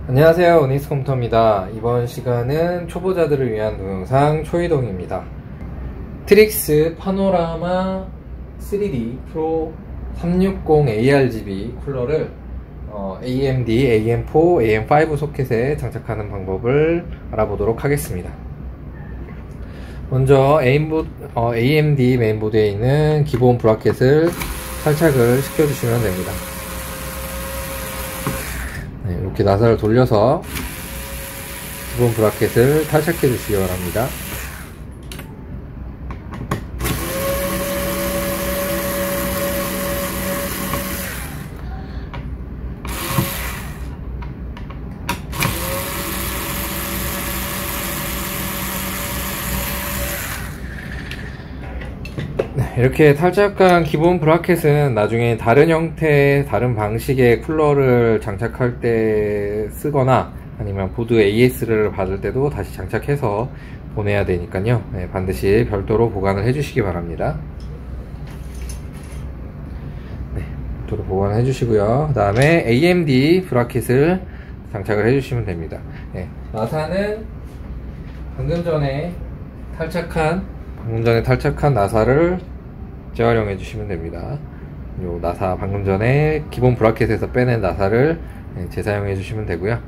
안녕하세요, 오닉스 컴퓨터입니다. 이번 시간은 초보자들을 위한 동영상 초이동입니다. 트릭스 파노라마 3D 프로 360 ARGB 쿨러를 AMD AM4, AM5 소켓에 장착하는 방법을 알아보도록 하겠습니다. 먼저 AMD 메인보드에 있는 기본 브라켓을 탈착을 시켜주시면 됩니다. 이렇게 나사를 돌려서 기본 브라켓을 탈착해 주시기 바랍니다. 이렇게 탈착한 기본 브라켓은 나중에 다른 형태, 다른 방식의 쿨러를 장착할 때 쓰거나 아니면 보드 AS를 받을 때도 다시 장착해서 보내야 되니까요. 반드시 별도로 보관을 해주시기 바랍니다. 별도로 보관을 해주시고요. 그 다음에 AMD 브라켓을 장착을 해주시면 됩니다. 나사는 방금 전에 탈착한 나사를 재활용해 주시면 됩니다. 요 나사 방금 전에 기본 브라켓에서 빼낸 나사를 재사용해 주시면 되고요.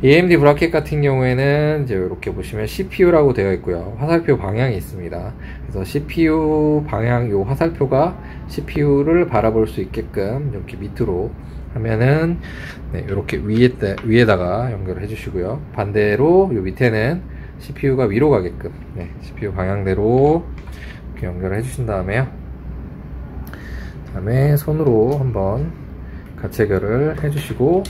AMD 브라켓 같은 경우에는 이제 이렇게 보시면 CPU라고 되어 있고요. 화살표 방향이 있습니다. 그래서 CPU 방향, 요 화살표가 CPU를 바라볼 수 있게끔 이렇게 밑으로 하면은 이렇게 위에다가 연결을 해 주시고요. 반대로 요 밑에는 CPU가 위로 가게끔 CPU 방향대로 이렇게 연결을 해 주신 다음에요. 다음에 손으로 한번 가체결을 해주시고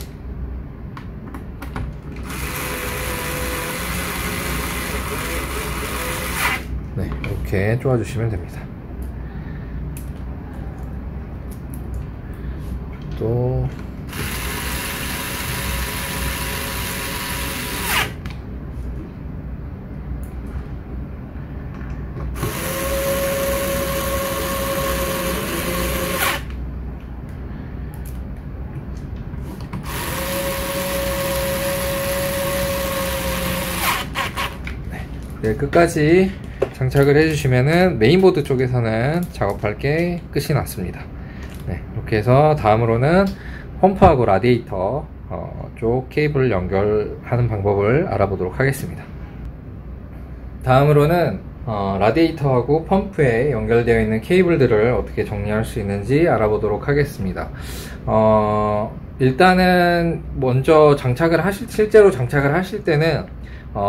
이렇게 쪼아주시면 됩니다. 또 끝까지 장착을 해주시면은 메인보드 쪽에서는 작업할 게 끝이 났습니다. 이렇게 해서 다음으로는 펌프하고 라디에이터 쪽 케이블을 연결하는 방법을 알아보도록 하겠습니다. 다음으로는 라디에이터하고 펌프에 연결되어 있는 케이블들을 어떻게 정리할 수 있는지 알아보도록 하겠습니다. 일단은 먼저 실제로 장착을 하실 때는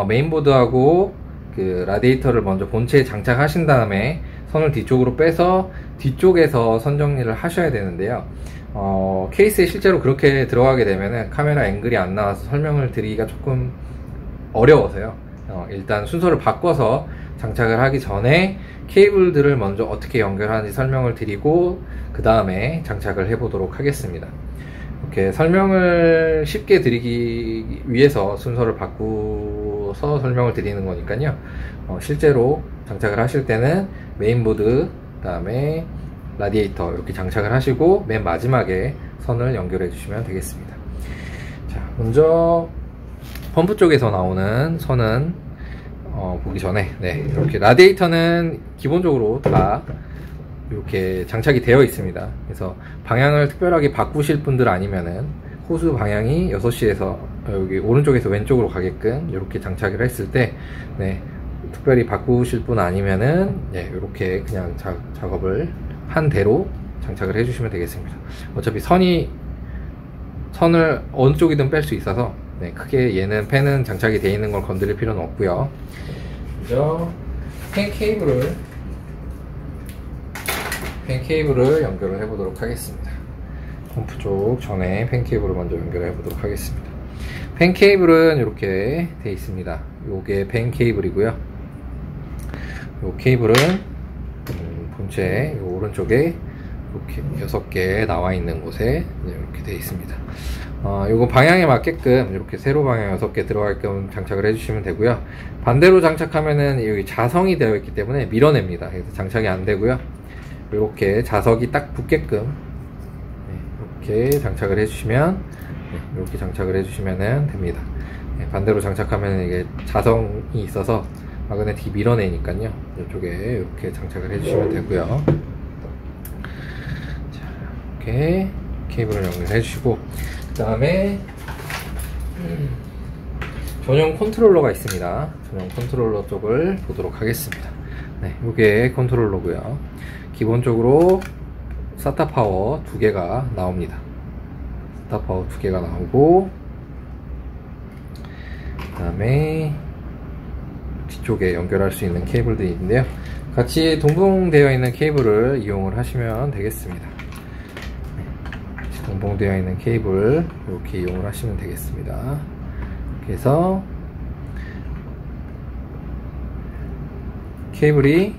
메인보드하고 그 라디에이터를 먼저 본체에 장착하신 다음에 선을 뒤쪽으로 빼서 뒤쪽에서 선 정리를 하셔야 되는데요. 케이스에 실제로 그렇게 들어가게 되면은 카메라 앵글이 안 나와서 설명을 드리기가 조금 어려워서요. 일단 순서를 바꿔서 장착을 하기 전에 케이블들을 먼저 어떻게 연결하는지 설명을 드리고 그 다음에 장착을 해 보도록 하겠습니다. 이렇게 설명을 쉽게 드리기 위해서 순서를 바꾸서 설명을 드리는 거니까요. 실제로 장착을 하실 때는 메인보드, 그 다음에 라디에이터 이렇게 장착을 하시고 맨 마지막에 선을 연결해 주시면 되겠습니다. 자, 먼저 펌프 쪽에서 나오는 선은 보기 전에 이렇게 라디에이터는 기본적으로 다 이렇게 장착이 되어 있습니다. 그래서 방향을 특별하게 바꾸실 분들 아니면은 호수 방향이 6시에서 여기 오른쪽에서 왼쪽으로 가게끔 이렇게 장착을 했을 때 특별히 바꾸실 분 아니면은 이렇게 그냥 작업을 한 대로 장착을 해주시면 되겠습니다. 어차피 선을 어느 쪽이든 뺄 수 있어서 크게 얘는 펜은 장착이 되어 있는 걸 건드릴 필요는 없고요. 먼저 펜 케이블을 연결을 해 보도록 하겠습니다. 펌프 쪽 전에 펜 케이블을 먼저 연결해 보도록 하겠습니다. 펜 케이블은 이렇게 되어 있습니다. 요게 펜 케이블이고요. 요 케이블은 본체 요 오른쪽에 이렇게 6개 나와 있는 곳에 이렇게 되어 있습니다. 요거 방향에 맞게끔 이렇게 세로 방향 6개 들어가게끔 장착을 해주시면 되고요. 반대로 장착하면은 여기 자성이 되어 있기 때문에 밀어냅니다. 그래서 장착이 안 되고요. 이렇게 자석이 딱 붙게끔 이렇게 장착을 해주시면 이렇게 장착을 해주시면 됩니다. 네, 반대로 장착하면 이게 자성이 있어서 마그네틱이 밀어내니까요. 이쪽에 이렇게 장착을 해주시면 되고요. 자, 이렇게 케이블을 연결해 주시고, 그 다음에 전용 컨트롤러가 있습니다. 전용 컨트롤러 쪽을 보도록 하겠습니다. 네, 이게 컨트롤러고요. 기본적으로 SATA 파워 2개가 나옵니다. SATA 파워 2개가 나오고, 그 다음에 뒤쪽에 연결할 수 있는 케이블들이 있는데요. 같이 동봉되어 있는 케이블을 이용을 하시면 되겠습니다. 같이 동봉되어 있는 케이블 이렇게 이용을 하시면 되겠습니다. 그래서 케이블이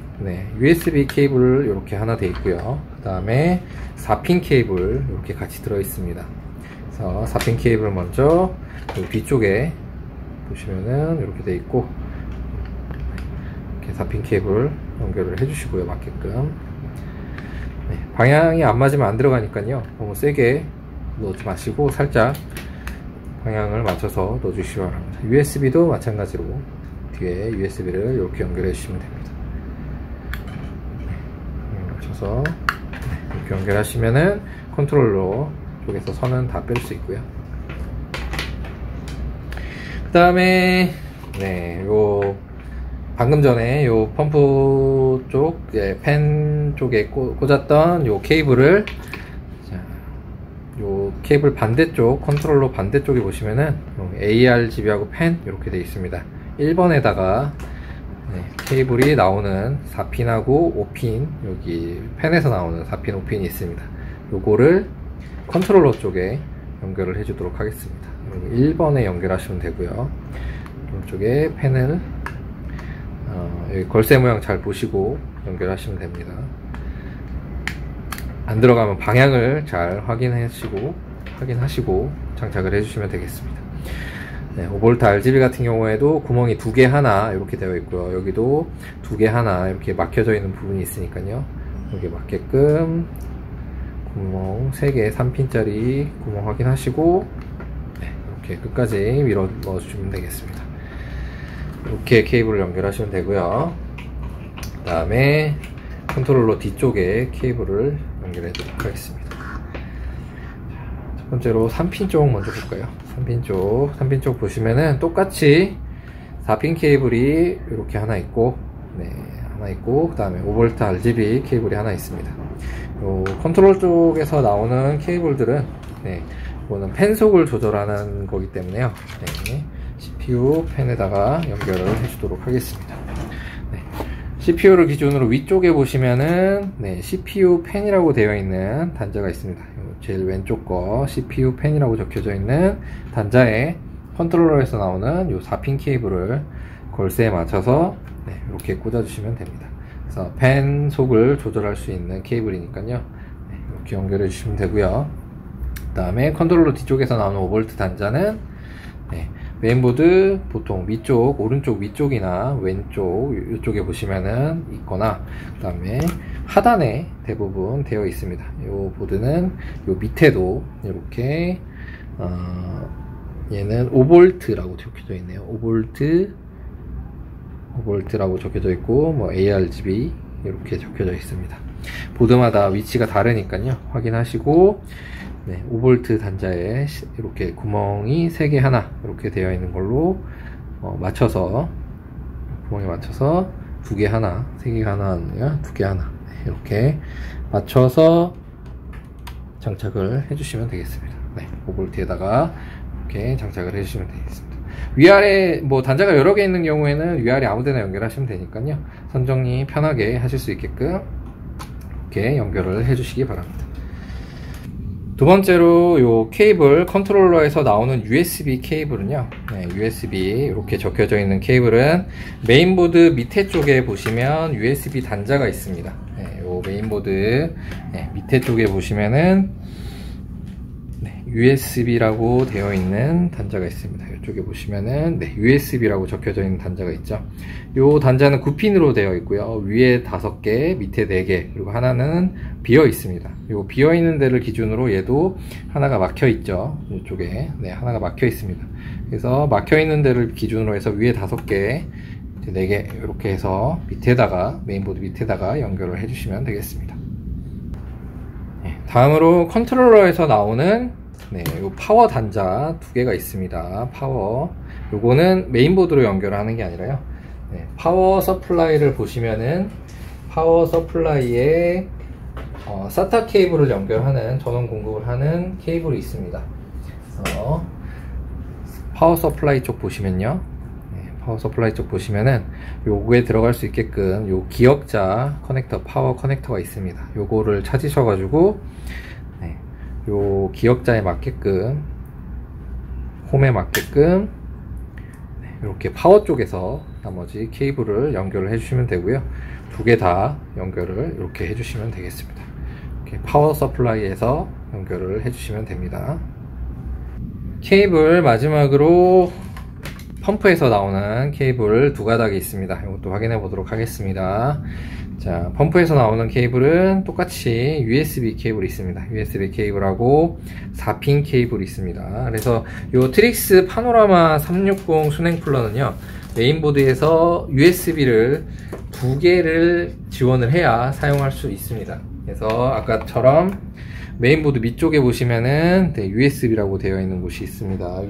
USB 케이블 이렇게 하나 되어 있고요. 그 다음에 4핀 케이블 이렇게 같이 들어 있습니다. 그래서 4핀 케이블 먼저 뒤쪽에 보시면은 이렇게 되어 있고, 이렇게 4핀 케이블 연결을 해주시고요. 맞게끔. 네, 방향이 안 맞으면 안 들어가니까요. 너무 세게 넣지 마시고 살짝 방향을 맞춰서 넣어주시기 바랍니다. USB도 마찬가지로 뒤에 USB를 이렇게 연결해 주시면 됩니다. 네, 맞춰서 이렇게 연결하시면은 컨트롤러 쪽에서 선은 다 뺄 수 있고요. 그 다음에 요 방금 전에 요 펌프 쪽 팬 쪽에 꽂았던 요 케이블을, 요 케이블 반대쪽, 컨트롤러 반대쪽에 보시면은 ARGB하고 펜 이렇게 되어 있습니다. 1번에다가 케이블이 나오는 4핀하고 5핀, 여기 펜에서 나오는 4핀, 5핀이 있습니다. 요거를 컨트롤러 쪽에 연결을 해 주도록 하겠습니다. 1번에 연결하시면 되고요. 이쪽에 펜을 여기 걸쇠 모양 잘 보시고 연결하시면 됩니다. 안 들어가면 방향을 잘 확인하시고 장착을 해주시면 되겠습니다. 5V RGB 같은 경우에도 구멍이 2개 하나 이렇게 되어 있고요. 여기도 2개 하나 이렇게 막혀져 있는 부분이 있으니까요. 여기 맞게끔 구멍 3개 3핀짜리 구멍 확인하시고 이렇게 끝까지 밀어 넣어주시면 되겠습니다. 이렇게 케이블을 연결하시면 되고요. 그 다음에 컨트롤러 뒤쪽에 케이블을 연결해 도록 하겠습니다. 첫 번째로 3핀 쪽 먼저 볼까요? 3핀 쪽 보시면은 똑같이 4핀 케이블이 이렇게 하나 있고, 그 다음에 5V RGB 케이블이 하나 있습니다. 요 컨트롤 쪽에서 나오는 케이블들은 이거는 펜 속을 조절하는 거기 때문에요. CPU 펜에다가 연결을 해주도록 하겠습니다. CPU를 기준으로 위쪽에 보시면은 CPU 펜이라고 되어 있는 단자가 있습니다. 제일 왼쪽 거 CPU 펜이라고 적혀져 있는 단자에 컨트롤러에서 나오는 요 4핀 케이블을 걸쇠에 맞춰서 이렇게 꽂아주시면 됩니다. 그래서 펜 속을 조절할 수 있는 케이블이니까요. 이렇게 연결해 주시면 되고요. 그 다음에 컨트롤러 뒤쪽에서 나오는 5V 단자는 메인보드 보통 위쪽, 오른쪽 위쪽이나 왼쪽 이쪽에 보시면은 있거나, 그 다음에 하단에 대부분 되어 있습니다. 이 보드는 요 밑에도 이렇게 얘는 5V라고 적혀져 있네요. 5V라고 적혀져 있고, 뭐 ARGB 이렇게 적혀져 있습니다. 보드마다 위치가 다르니까요. 확인하시고 5V 단자에 이렇게 구멍이 3개 하나 이렇게 되어 있는 걸로 맞춰서, 구멍에 맞춰서 2개 하나, 3개 하나 아니라 2개 하나 이렇게 맞춰서 장착을 해주시면 되겠습니다. 5V에다가 이렇게 장착을 해주시면 되겠습니다. 위아래 뭐 단자가 여러 개 있는 경우에는 위아래 아무데나 연결하시면 되니까요. 선정리 편하게 하실 수 있게끔 이렇게 연결을 해주시기 바랍니다. 두 번째로 요 케이블, 컨트롤러에서 나오는 USB 케이블은요, USB 이렇게 적혀져 있는 케이블은 메인보드 밑에 쪽에 보시면 USB 단자가 있습니다. 요 메인보드 밑에 쪽에 보시면은 USB라고 되어 있는 단자가 있습니다. 이쪽에 보시면은 USB라고 적혀져 있는 단자가 있죠. 이 단자는 9핀으로 되어 있고요. 위에 5개, 밑에 4개, 그리고 하나는 비어 있습니다. 이 비어 있는 데를 기준으로 얘도 하나가 막혀 있죠. 이쪽에 하나가 막혀 있습니다. 그래서 막혀 있는 데를 기준으로 해서 위에 5개, 4개 이렇게 해서 밑에다가 메인보드 밑에다가 연결을 해주시면 되겠습니다. 다음으로 컨트롤러에서 나오는 요 파워 단자 2개가 있습니다. 파워, 요거는 메인보드로 연결을 하는 게 아니라요. 파워 서플라이를 보시면은 파워 서플라이에 SATA 케이블을 연결하는, 전원 공급을 하는 케이블이 있습니다. 파워 서플라이 쪽 보시면요. 파워 서플라이 쪽 보시면은 요거에 들어갈 수 있게끔 요 기역자 커넥터, 파워 커넥터가 있습니다. 요거를 찾으셔가지고 요 기역자에 맞게끔, 홈에 맞게끔 이렇게 파워 쪽에서 나머지 케이블을 연결을 해주시면 되고요. 2개 다 연결을 이렇게 해주시면 되겠습니다. 이렇게 파워 서플라이에서 연결을 해주시면 됩니다. 케이블 마지막으로 펌프에서 나오는 케이블 2가닥이 있습니다. 이것도 확인해 보도록 하겠습니다. 자, 펌프에서 나오는 케이블은 똑같이 USB 케이블이 있습니다. USB 케이블하고 4핀 케이블이 있습니다. 그래서 이 트릭스 파노라마 360 순행 쿨러는요, 메인보드에서 USB를 2개를 지원을 해야 사용할 수 있습니다. 그래서 아까처럼 메인보드 밑쪽에 보시면은 USB라고 되어 있는 곳이 있습니다.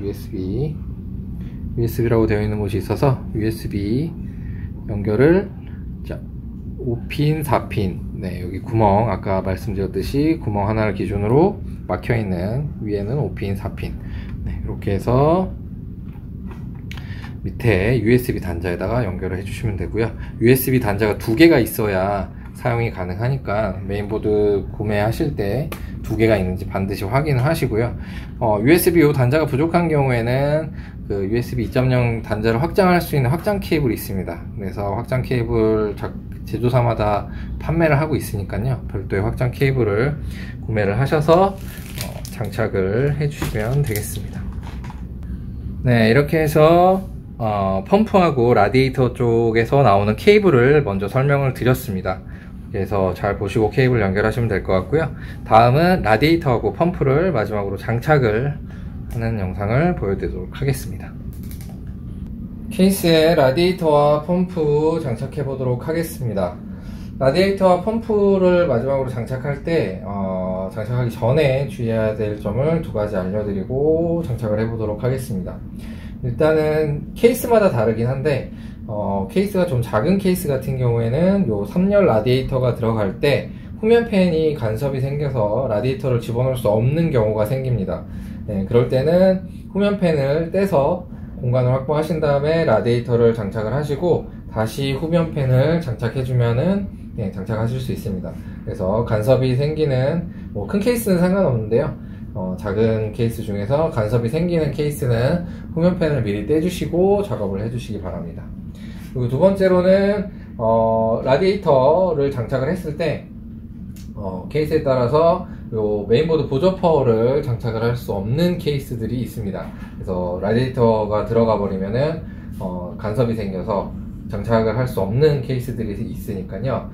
USB라고 되어 있는 곳이 있어서 USB 연결을, 자, 5핀, 4핀, 여기 구멍, 아까 말씀드렸듯이 구멍 하나를 기준으로 막혀있는, 위에는 5핀, 4핀, 이렇게 해서 밑에 USB 단자에다가 연결을 해주시면 되고요. USB 단자가 2개가 있어야 사용이 가능하니까 메인보드 구매하실 때 2개가 있는지 반드시 확인을 하시고요. USB 요 단자가 부족한 경우에는 그 USB 2.0 단자를 확장할 수 있는 확장 케이블이 있습니다. 그래서 확장 케이블 제조사마다 판매를 하고 있으니까요, 별도의 확장 케이블을 구매를 하셔서 장착을 해주시면 되겠습니다. 이렇게 해서 펌프하고 라디에이터 쪽에서 나오는 케이블을 먼저 설명을 드렸습니다. 그래서 잘 보시고 케이블 연결하시면 될 것 같고요. 다음은 라디에이터하고 펌프를 마지막으로 장착을 하는 영상을 보여드리도록 하겠습니다. 케이스에 라디에이터와 펌프 장착해 보도록 하겠습니다. 라디에이터와 펌프를 마지막으로 장착할 때 장착하기 전에 주의해야 될 점을 2가지 알려드리고 장착을 해 보도록 하겠습니다. 일단은 케이스마다 다르긴 한데 케이스가 좀 작은 케이스 같은 경우에는 요 3열 라디에이터가 들어갈 때 후면 팬이 간섭이 생겨서 라디에이터를 집어넣을 수 없는 경우가 생깁니다. 그럴 때는 후면 팬을 떼서 공간을 확보하신 다음에 라디에이터를 장착을 하시고 다시 후면 팬을 장착해주면은 장착하실 수 있습니다. 그래서 간섭이 생기는, 큰 케이스는 상관없는데요, 작은 케이스 중에서 간섭이 생기는 케이스는 후면 팬을 미리 떼주시고 작업을 해주시기 바랍니다. 그리고 2번째로는 라디에이터를 장착을 했을 때 케이스에 따라서 요 메인보드 보조 파워를 장착을 할 수 없는 케이스들이 있습니다. 그래서 라디에이터가 들어가 버리면은 간섭이 생겨서 장착을 할 수 없는 케이스들이 있으니까요,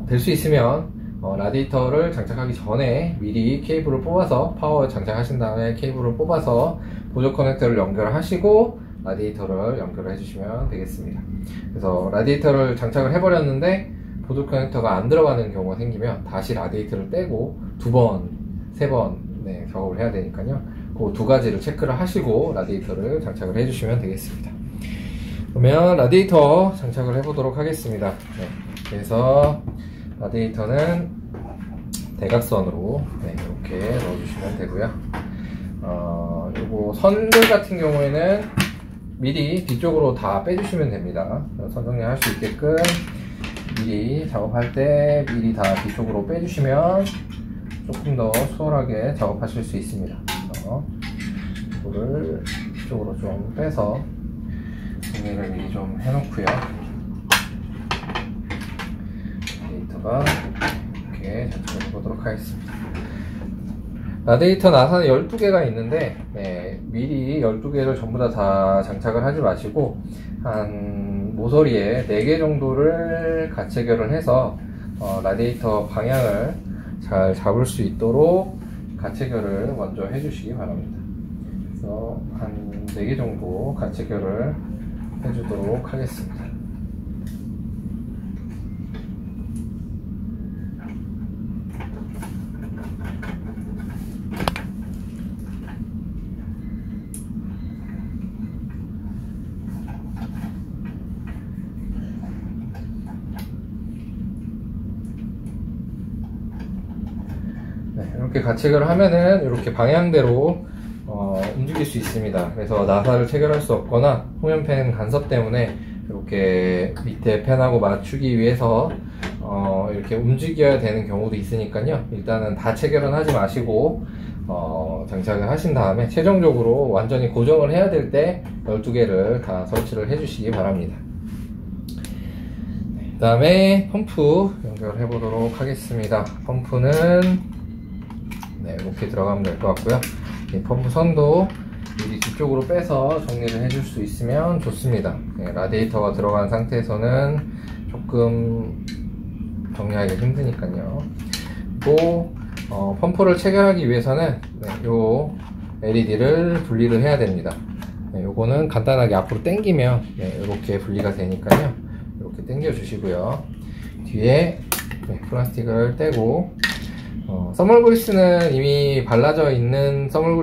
될 수 있으면 라디에이터를 장착하기 전에 미리 케이블을 뽑아서, 파워 장착하신 다음에 케이블을 뽑아서 보조 커넥터를 연결하시고 라디에이터를 연결을 해주시면 되겠습니다. 그래서 라디에이터를 장착을 해버렸는데 보조 커넥터가 안 들어가는 경우가 생기면 다시 라디에이터를 떼고 2번, 3번 작업을 해야 되니까요, 그 2가지를 체크를 하시고 라디에이터를 장착을 해주시면 되겠습니다. 그러면 라디에이터 장착을 해보도록 하겠습니다. 그래서 라디에이터는 대각선으로 이렇게 넣어주시면 되고요. 요거 선들 같은 경우에는 미리 뒤쪽으로 다 빼주시면 됩니다. 선 정리할 수 있게끔 미리 작업할 때 미리 다 뒤쪽으로 빼주시면 조금 더 수월하게 작업하실 수 있습니다. 그래서 이거를 뒤쪽으로 좀 빼서 정리를 미리 좀 해놓고요. 라디에이터가 이렇게 장착해 보도록 하겠습니다. 라디에이터 나사는 12개가 있는데, 네, 미리 12개를 전부 다 장착을 하지 마시고, 한 모서리에 4개 정도를 가체결을 해서, 라디에이터 방향을 잘 잡을 수 있도록 가체결을 먼저 해주시기 바랍니다. 그래서 한 4개 정도 가체결을 해주도록 하겠습니다. 네, 이렇게 가체결을 하면은 이렇게 방향대로 움직일 수 있습니다. 그래서 나사를 체결할 수 없거나 후면팬 간섭 때문에 이렇게 밑에 팬하고 맞추기 위해서 이렇게 움직여야 되는 경우도 있으니까요. 일단은 다 체결은 하지 마시고 장착을 하신 다음에 최종적으로 완전히 고정을 해야 될 때 12개를 다 설치를 해 주시기 바랍니다. 그 다음에 펌프 연결해 보도록 하겠습니다. 펌프는 네, 이렇게 들어가면 될 것 같고요. 이 펌프 선도 여기 뒤쪽으로 빼서 정리를 해줄 수 있으면 좋습니다. 네, 라디에이터가 들어간 상태에서는 조금 정리하기가 힘드니까요. 또 펌프를 체결하기 위해서는 네, 요 LED를 분리를 해야 됩니다. 네, 요거는 간단하게 앞으로 당기면 네, 이렇게 분리가 되니까요. 이렇게 당겨 주시고요. 뒤에 네, 플라스틱을 떼고 써멀 그리스는 이미 발라져 있는 써멀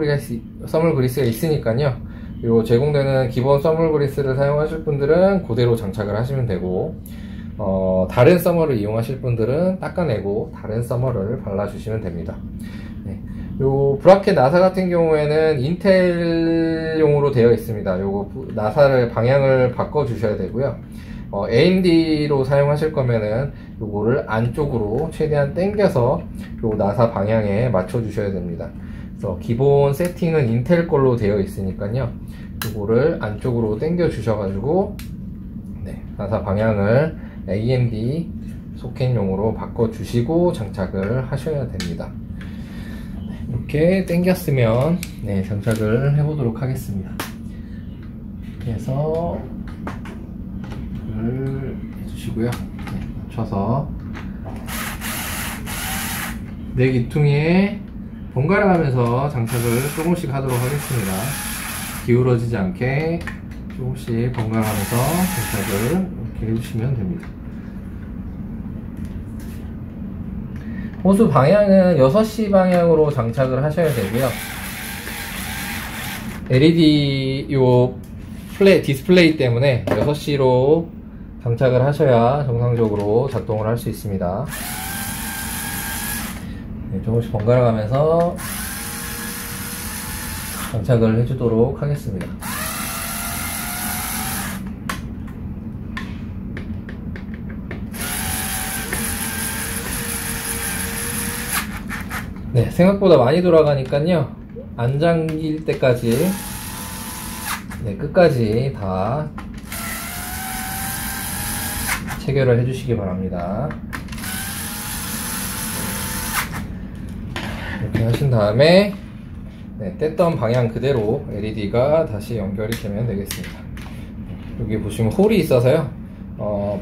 그리스가 있으니까요. 요 제공되는 기본 써멀 그리스를 사용하실 분들은 그대로 장착을 하시면 되고, 다른 써멀을 이용하실 분들은 닦아내고 다른 써멀을 발라주시면 됩니다. 네. 요 브라켓 나사 같은 경우에는 인텔용으로 되어 있습니다. 요거 나사를 방향을 바꿔 주셔야 되고요. AMD로 사용하실 거면은 요거를 안쪽으로 최대한 당겨서 요 나사 방향에 맞춰 주셔야 됩니다. 그래서 기본 세팅은 인텔 걸로 되어 있으니까요. 요거를 안쪽으로 당겨 주셔가지고 네, 나사 방향을 AMD 소켓용으로 바꿔 주시고 장착을 하셔야 됩니다. 이렇게 당겼으면 네, 장착을 해 보도록 하겠습니다. 그래서 해주시고요. 네, 맞춰서 네 기퉁이에 번갈아 가면서 장착을 조금씩 하도록 하겠습니다. 기울어지지 않게 조금씩 번갈아 가면서 장착을 이렇게 해주시면 됩니다. 호수 방향은 6시 방향으로 장착을 하셔야 되고요. LED 디스플레이 때문에 6시로 장착을 하셔야 정상적으로 작동을 할 수 있습니다. 네, 조금씩 번갈아 가면서 장착을 해주도록 하겠습니다. 네, 생각보다 많이 돌아가니까요. 안 잠길 때까지 네, 끝까지 다 체결을 해주시기 바랍니다. 이렇게 하신 다음에 네, 뗐던 방향 그대로 LED가 다시 연결이 되면 되겠습니다. 여기 보시면 홀이 있어서요.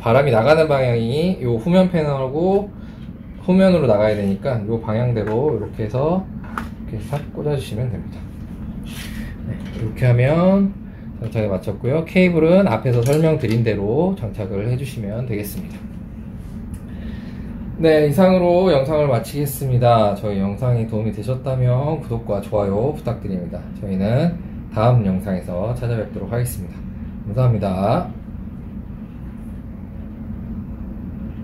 바람이 나가는 방향이 이 후면 패널하고 후면으로 나가야 되니까 이 방향대로 이렇게 해서 이렇게 싹 꽂아주시면 됩니다. 네, 이렇게 하면 장착에 마쳤고요. 케이블은 앞에서 설명드린 대로 장착을 해주시면 되겠습니다. 네, 이상으로 영상을 마치겠습니다. 저희 영상이 도움이 되셨다면 구독과 좋아요 부탁드립니다. 저희는 다음 영상에서 찾아뵙도록 하겠습니다. 감사합니다.